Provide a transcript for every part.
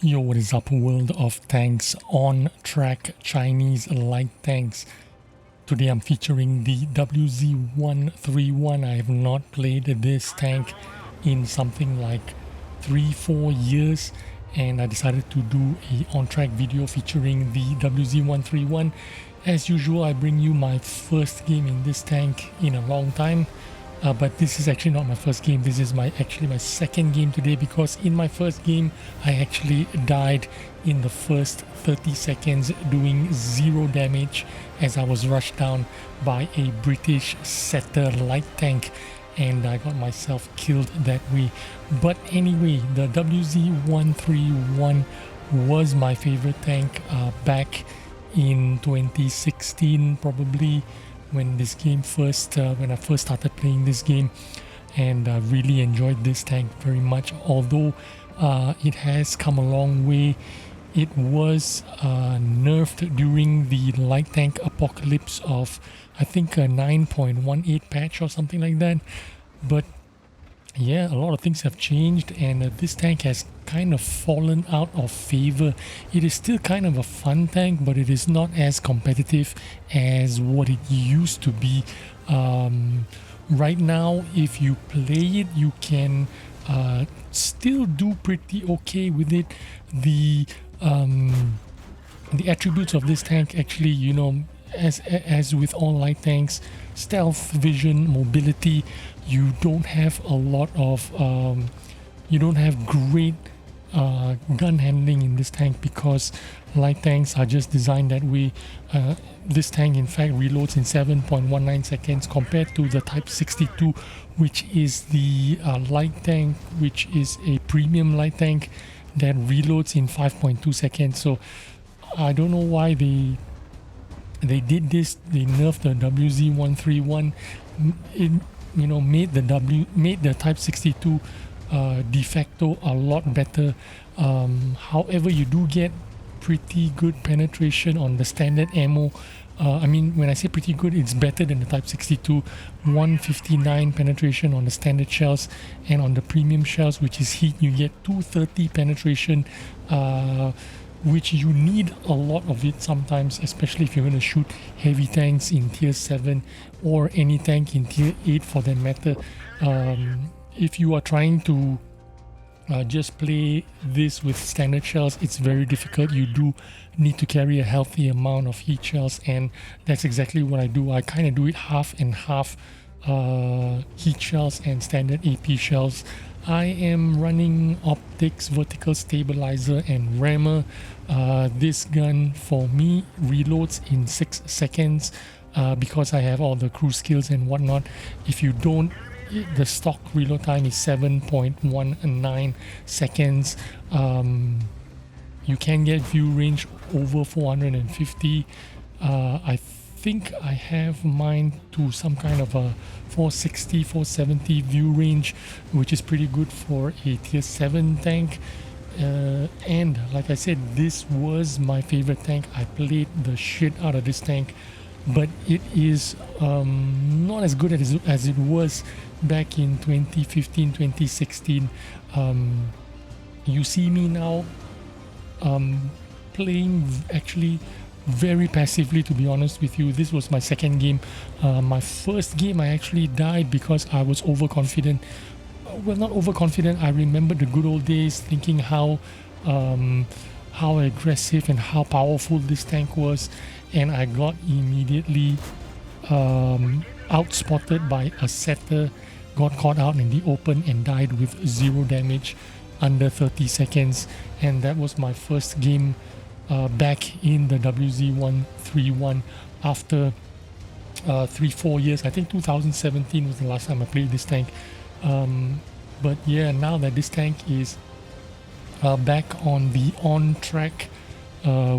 Yo, what is up, world of tanks, on track Chinese light tanks. Today I'm featuring the WZ-131. I have not played this tank in something like 3-4 years, and I decided to do a on-track video featuring the WZ-131. As usual, I bring you my first game in this tank in a long time. But this is actually not my first game. This is actually my second game today, because in my first game I actually died in the first 30 seconds doing 0 damage as I was rushed down by a British setter light tank, and I got myself killed that way. But anyway, the WZ-131 was my favorite tank back in 2016 probably, when this game when I first started playing this game, and I really enjoyed this tank very much. Although it has come a long way, it was nerfed during the light tank apocalypse of, I think, a 9.18 patch or something like that. But yeah, a lot of things have changed, and this tank has kind of fallen out of favor. It is still kind of a fun tank, but it is not as competitive as what it used to be. Right now, if you play it, you can still do pretty okay with it. The attributes of this tank, actually, you know, as with all light tanks, stealth, vision, mobility, you don't have a lot of you don't have great gun handling in this tank, because light tanks are just designed that way. This tank in fact reloads in 7.19 seconds compared to the Type 62, which is the light tank, which is a premium light tank that reloads in 5.2 seconds. So I don't know why they did this. They nerfed the WZ-131. It, you know, made the Type 62 de facto a lot better. However, you do get pretty good penetration on the standard ammo. I mean, when I say pretty good, it's better than the Type 62. 159 penetration on the standard shells, and on the premium shells, which is heat, you get 230 penetration, which you need a lot of it sometimes, especially if you're going to shoot heavy tanks in tier 7 or any tank in tier 8 for that matter. If you are trying to just play this with standard shells, it's very difficult. You do need to carry a healthy amount of heat shells, and that's exactly what I do. I kind of do it half and half, heat shells and standard AP shells. I am running optics, vertical stabilizer, and rammer. This gun for me reloads in 6 seconds because I have all the cruise skills and whatnot. If you don't, the stock reload time is 7.19 seconds. You can get view range over 450. I think I have mine to some kind of a 460, 470 view range, which is pretty good for a tier 7 tank. And like I said, this was my favorite tank. I played the shit out of this tank, but it is not as good as it was back in 2015, 2016. You see me now playing actually very passively, to be honest with you. This was my second game. My first game I actually died because I was overconfident. Well, not overconfident. I remember the good old days, thinking how aggressive and how powerful this tank was, and I got immediately outspotted by a setter, got caught out in the open, and died with 0 damage under 30 seconds. And that was my first game back in the WZ-131 after 3-4 years. I think 2017 was the last time I played this tank. But yeah, now that this tank is back on the on track,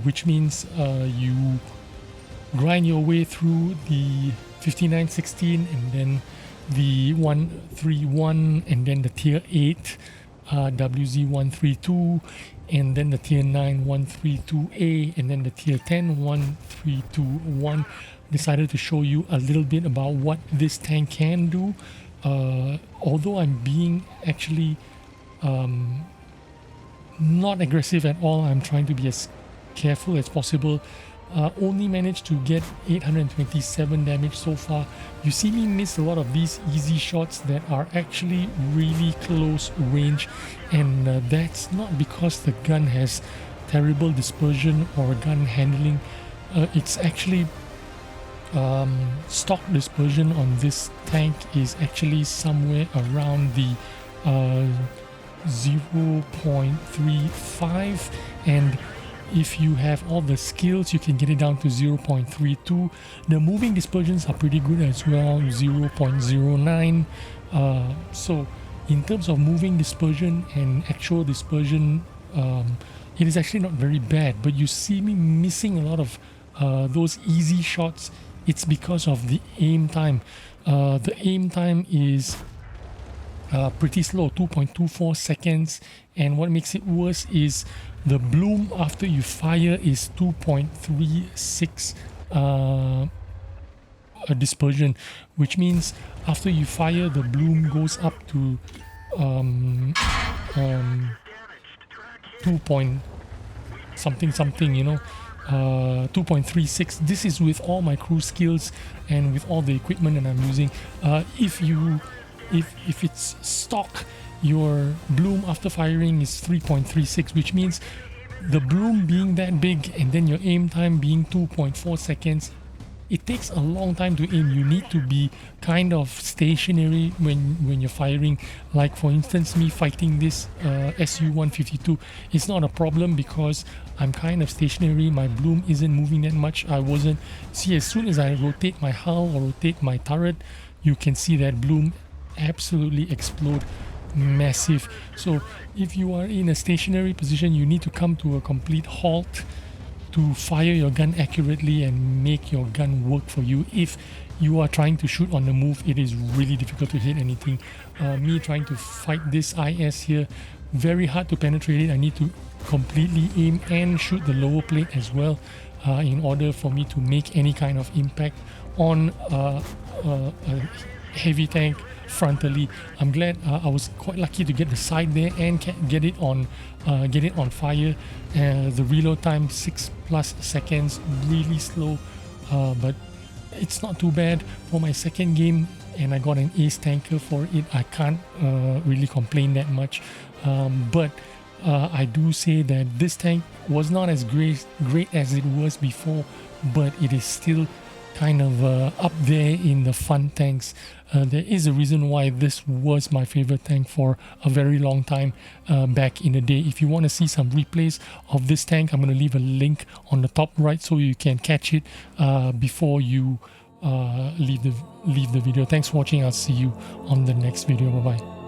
which means you grind your way through the 5916 and then the 131 and then the tier 8 WZ-132, and then the tier 9 132A, and then the tier 10 1321. Decided to show you a little bit about what this tank can do. Although I'm being actually not aggressive at all. I'm trying to be as careful as possible. Only managed to get 827 damage so far. You see me miss a lot of these easy shots that are actually really close range, and that's not because the gun has terrible dispersion or gun handling. It's actually stock dispersion on this tank is actually somewhere around the 0.35, and if you have all the skills, you can get it down to 0.32. The moving dispersions are pretty good as well, 0.09. So in terms of moving dispersion and actual dispersion, it is actually not very bad. But you see me missing a lot of those easy shots. It's because of the aim time. The aim time is pretty slow, 2.24 seconds, and what makes it worse is the bloom after you fire is 2.36 dispersion, which means after you fire the bloom goes up to 2 point something, you know, 2.36. This is with all my crew skills and with all the equipment that I'm using. If it's stock, your bloom after firing is 3.36, which means the bloom being that big and then your aim time being 2.4 seconds, it takes a long time to aim. You need to be kind of stationary when you're firing. Like for instance, me fighting this SU-152, it's not a problem because I'm kind of stationary. My bloom isn't moving that much. I wasn't. See, as soon as I rotate my hull or rotate my turret, you can see that bloom absolutely explode. Massive. So if you are in a stationary position, you need to come to a complete halt to fire your gun accurately and make your gun work for you. If you are trying to shoot on the move, it is really difficult to hit anything. Me trying to fight this IS here, very hard to penetrate it. I need to completely aim and shoot the lower plate as well in order for me to make any kind of impact on a heavy tank frontally. I'm glad I was quite lucky to get the side there and get it on fire. The reload time 6+ seconds, really slow, but it's not too bad for my second game, and I got an ace tanker for it. I can't really complain that much, but I do say that this tank was not as great as it was before, but it is still kind of up there in the fun tanks. There is a reason why this was my favorite tank for a very long time back in the day. If you want to see some replays of this tank, I'm going to leave a link on the top right so you can catch it before you leave the video. Thanks for watching. I'll see you on the next video. Bye bye.